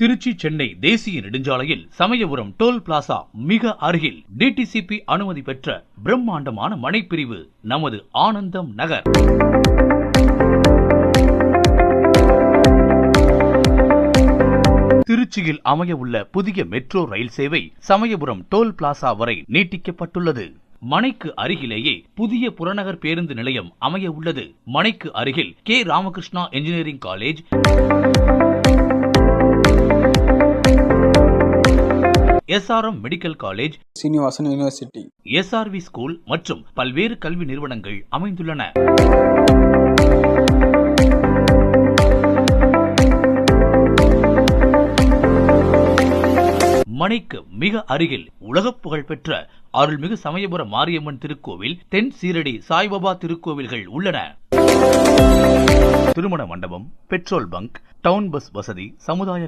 திருச்சி சென்னை தேசிய நெடுஞ்சாலையில் Samayapuram toll plaza மிக அருகில் டிடிசிபி அனுமதி பெற்ற பிரம்மாண்டமான மனைப்பிரிவு நமது ஆனந்தம் நகர். திருச்சியில் அமைய உள்ள புதிய மெட்ரோ ரயில் சேவை சமயபுரம் டோல் பிளாசா வரை நீட்டிக்கப்பட்டுள்ளது. மனைக்கு அருகிலேயே புதிய புறநகர் பேருந்து நிலையம் அமைய உள்ளது. மனைக்கு அருகில் K. Ramakrishna engineering college, SRM medical college, Srinivasan university, SRV school மற்றும் பல்வேறு கல்வி நிறுவனங்கள் அமைந்துள்ளன. மனைக்கு மிக அருகில் உலக புகழ் பெற்ற அருள்மிகு சமயபுர மாரியம்மன் திருக்கோவில், தென் சீரடி சாய்பாபா திருக்கோவில்கள் உள்ளன. திருமண மண்டபம், பெட்ரோல் பங்க், டவுன் பஸ் வசதி, சமுதாய